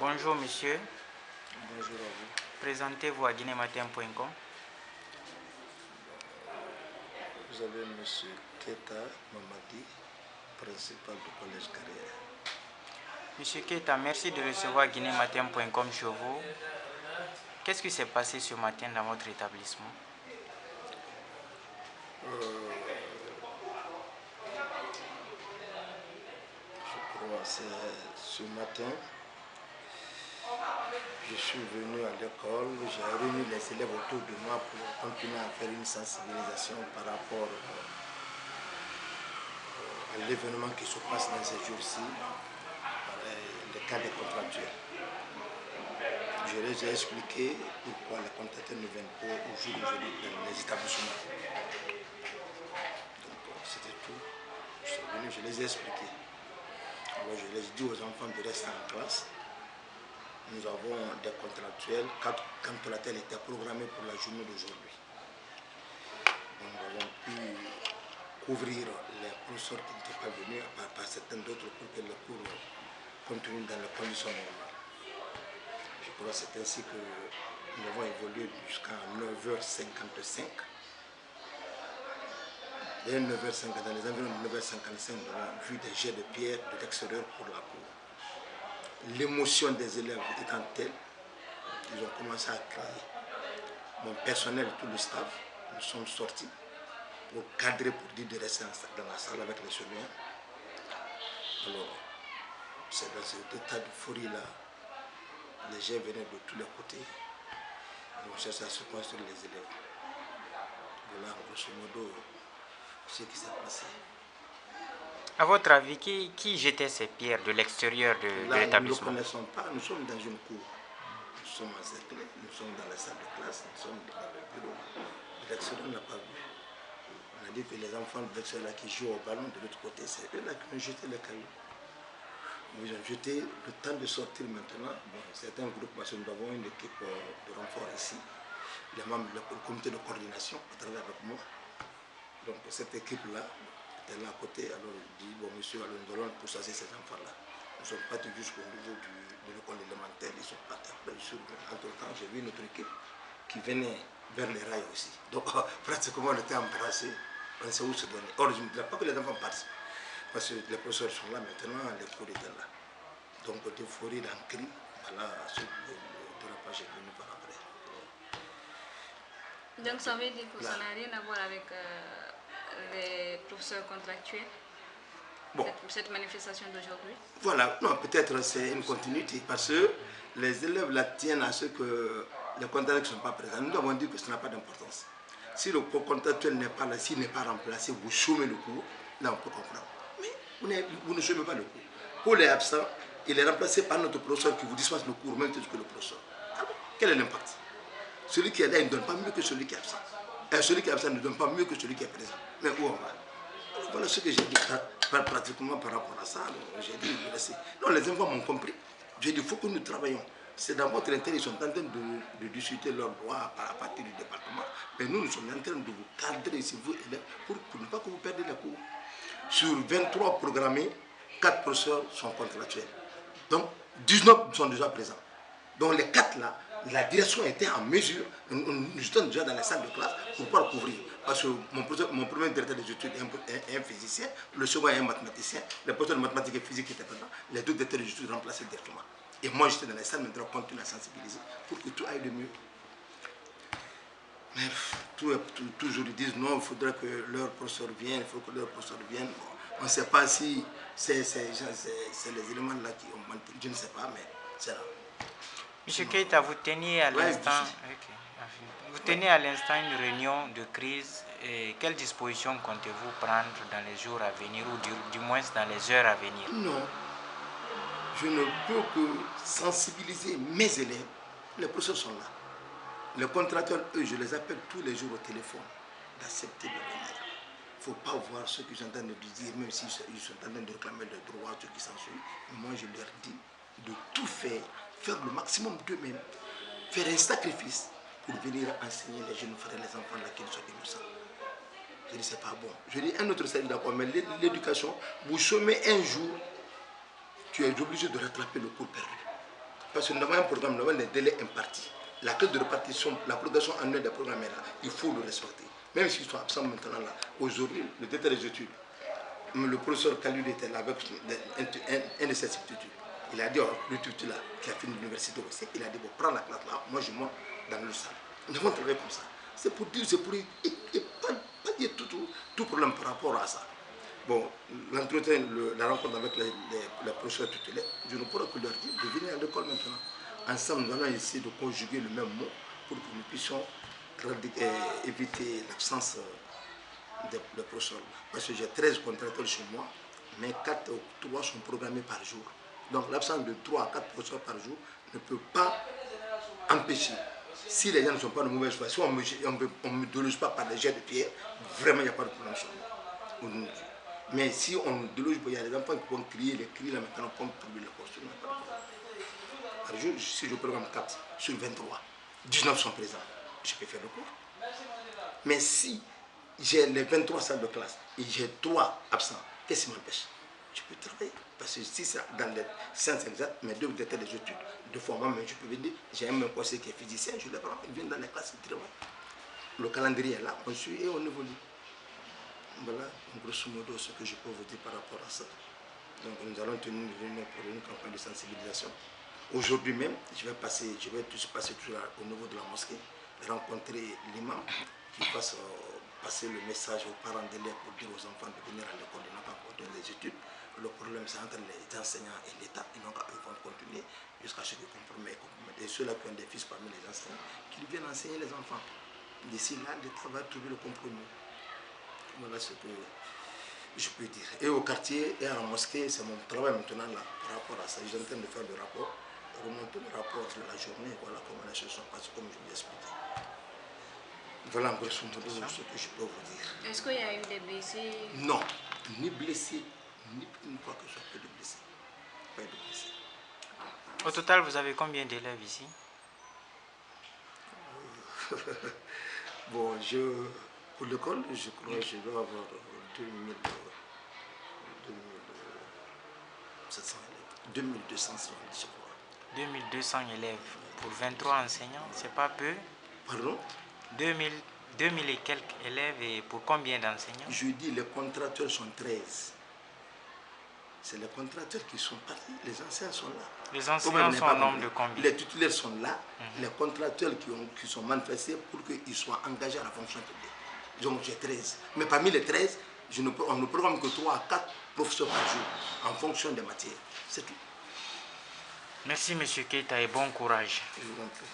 Bonjour monsieur, Bonjour à vous. présentez-vous à guinématin.com. Vous avez M. Keta Mamadi, principal du collège Carrière. Monsieur Keita, merci de recevoir guinématin.com chez vous. Qu'est-ce qui s'est passé ce matin dans votre établissement? Je crois que ce matin, je suis venu à l'école, j'ai réuni les élèves autour de moi pour continuer à faire une sensibilisation par rapport à l'événement qui se passe dans ces jours-ci, le cas des contractuels. Je les ai expliqué pourquoi les contractuels ne viennent pas au jour d'aujourd'hui dans les établissements. Donc c'était tout. Je suis venu, je les ai expliqués. Alors je les ai dit aux enfants de rester en classe. Nous avons des contractuels, 4 contractuels étaient programmés pour la journée d'aujourd'hui. Nous avons pu couvrir les professeurs qui n'étaient pas venus par certains d'autres pour que le cours continue dans les conditions normales. Je crois que c'est ainsi que nous avons évolué jusqu'à 9h55. Dès 9h50, dans les environs de 9h55, nous avons vu des jets de pierre de l'extérieur pour la cour. L'émotion des élèves étant telle, ils ont commencé à crier. Mon personnel et tout le staff, nous sommes sortis pour cadrer, pour dire de rester dans la salle avec les surveillants. Alors, c'est dans cet état d'euphorie-là, les gens venaient de tous les côtés. On cherchait à se construire les élèves. Voilà, grosso modo, ce qui s'est passé. À votre avis, qui jetait ces pierres de l'extérieur de l'établissement? Nous ne le connaissons pas, nous sommes dans une cour. Nous sommes encerclés, nous sommes dans la salle de classe, nous sommes dans le bureau. L'extérieur n'a pas vu. On a dit que les enfants de l'extérieur qui jouent au ballon de l'autre côté, c'est eux là qui ont jeté les cailloux. Ils ont jeté le temps de sortir maintenant. Bon, certains groupes, parce que nous avons une équipe de renfort ici, les membres du comité de coordination qui travaillent avec moi. Donc cette équipe-là était là à côté, alors il dit, bon monsieur, alors nous allons pourchasser ces enfants-là. Nous sommes partis jusqu'au niveau de l'école élémentaire, ils sont partis après. Entre-temps, j'ai vu notre équipe qui venait vers les rails aussi. Donc pratiquement on était embrassés, on ne sait où se donner. Or, je ne dirais pas que les enfants partent, parce que les professeurs sont là maintenant, les cours étaient là. Donc d'euphorie, d'un cri, voilà ce dérapage est venu par après. Donc ça veut dire que ça n'a rien à voir avec les professeurs contractuels, bon, cette manifestation d'aujourd'hui? Voilà, non, peut-être c'est une continuité, parce que les élèves la tiennent à ce que les contractuels ne sont pas présents. Nous avons dit que ça n'a pas d'importance. Si le contractuel n'est pas là, s'il n'est pas remplacé, vous chômez le cours, là on peut comprendre. Mais vous ne chômez pas le cours. Pour les absents, il est remplacé par notre professeur qui vous dispense le cours, même que le professeur. Alors, quel est l'impact? Celui qui est là, il ne donne pas mieux que celui qui est absent. Et celui qui est absent ne donne pas mieux que celui qui est présent. Mais où on va? Voilà ce que j'ai dit pratiquement par rapport à ça. J'ai dit, non, les enfants m'ont compris. J'ai dit, il faut que nous travaillons. C'est dans votre intérêt, ils sont en train de discuter leurs droits à partir du département. Mais nous sommes en train de vous cadrer, si vous élèves, pour ne pas que vous perdiez les cours. Sur 23 programmés, 4 professeurs sont contractuels. Donc, 19 sont déjà présents. Donc, les 4 là, la direction était en mesure, nous étions déjà dans la salle de classe pour pouvoir couvrir. Parce que mon premier directeur des études est un physicien, le second est un mathématicien, le professeur de mathématiques et physique était présent, les deux directeurs des études remplaçaient directement. Et moi, j'étais dans la salle, maintenant, on continue à sensibiliser pour que tout aille de mieux. Mais toujours ils disent non, il faudrait que leur professeur vienne, il faut que leur professeur vienne. Bon, on ne sait pas si c'est les éléments là qui ont menti, je ne sais pas, mais c'est là. Monsieur Keita, vous teniez à l'instant une réunion de crise. Et quelles dispositions comptez-vous prendre dans les jours à venir ou du moins dans les heures à venir? Non, je ne peux que sensibiliser mes élèves. Les professeurs sont là. Les contracteurs, eux, je les appelle tous les jours au téléphone d'accepter de venir. Il ne faut pas voir ce qu'ils sont en train de dire, même s'ils sont en train de réclamer leurs droits, ce qui s'ensuit. Moi, je leur dis de tout faire le maximum d'eux-mêmes, faire un sacrifice pour venir enseigner les jeunes frères et les enfants là qui sont innocents. Je dis, c'est pas bon. Je dis, un autre c'est d'accord, mais l'éducation, vous chômez un jour, tu es obligé de rattraper le cours perdu. Parce que nous avons un programme, nous avons des délais impartis. La clé de répartition, la production annuelle des programmes est là. Il faut le respecter. Même s'ils sont absents maintenant là. Aujourd'hui, le directeur des études, le professeur Khalid était là avec un de ses substituts. Il a dit, le tuteur là, qui a fini l'université aussi, il a dit, bon, prends la classe là, moi je monte dans le salle. Nous avons travaillé comme ça. C'est pour dire, et pas dire tout problème par rapport à ça. Bon, l'entretien, la rencontre avec les professeurs tutélaires, je ne pourrais que leur dire de venir à l'école maintenant. Ensemble, nous allons essayer de conjuguer le même mot pour que nous puissions éviter l'absence des professeurs. Parce que j'ai 13 contracteurs chez moi, mais 4 ou 3 sont programmés par jour. Donc l'absence de 3 à 4 professeurs par jour ne peut pas empêcher. Si les gens ne sont pas de mauvaise foi, si on ne me déloge pas par les jets de pierre, vraiment il n'y a pas de problème sur moi. Mais si on déloge, il y a des enfants qui vont crier, les cris là maintenant comme trouver le costume. Par jour, si je programme 4 sur 23, 19 sont présents, je peux faire le cours. Mais si j'ai les 23 salles de classe et j'ai 3 absents, qu'est-ce qui m'empêche? Je peux travailler. Parce que si c'est dans les sciences exactes, mes 2 directeurs des études, 2 fois moi-même, je peux venir, j'ai un même conseiller qui est physicien, je les prends, ils viennent dans les classes, ils travaillent. Le calendrier est là, on suit et on évolue. Voilà, grosso modo, ce que je peux vous dire par rapport à ça. Donc nous allons tenir une réunion pour une campagne de sensibilisation. Aujourd'hui même, je vais passer toujours au niveau de la mosquée, rencontrer l'imam qui fasse passer le message aux parents d'élèves pour dire aux enfants de venir à l'école, de ne pas continuer les études. Le problème c'est entre les enseignants et l'État, ils vont continuer jusqu'à ce qu'ils compromettent. Et ceux-là qui ont des fils parmi les enseignants, qu'ils viennent enseigner les enfants. D'ici là, l'État va trouver le compromis. Voilà ce que je peux dire. Et au quartier et à la mosquée, c'est mon travail maintenant là, par rapport à ça. Je suis en train de faire le rapport, remonter le rapport de la journée, voilà comment les choses sont passées, comme je vous l'ai expliqué. Voilà en grosso modo ce que je peux vous dire. Est-ce qu'il y a eu des blessés? Non, ni blessés, ni quoi que ce soit, pas de blessés. Pas de blessés. Au total, vous avez combien d'élèves ici? Bon, pour l'école, je crois que je dois avoir 2200 je crois. 2200 élèves pour 23 enseignants, c'est pas peu? Pardon? 2000 et quelques élèves et pour combien d'enseignants? Je dis les contracteurs sont 13. C'est les contracteurs qui sont partis, les enseignants sont là. Les enseignants sont au nombre de combien? Les titulaires sont là, les contracteurs qui sont manifestés pour qu'ils soient engagés à la fonction publique. Donc j'ai 13. Mais parmi les 13, on ne programme que 3 à 4 professeurs par jour, en fonction des matières. C'est tout. Merci M. Keita et bon courage. Je vous en prie.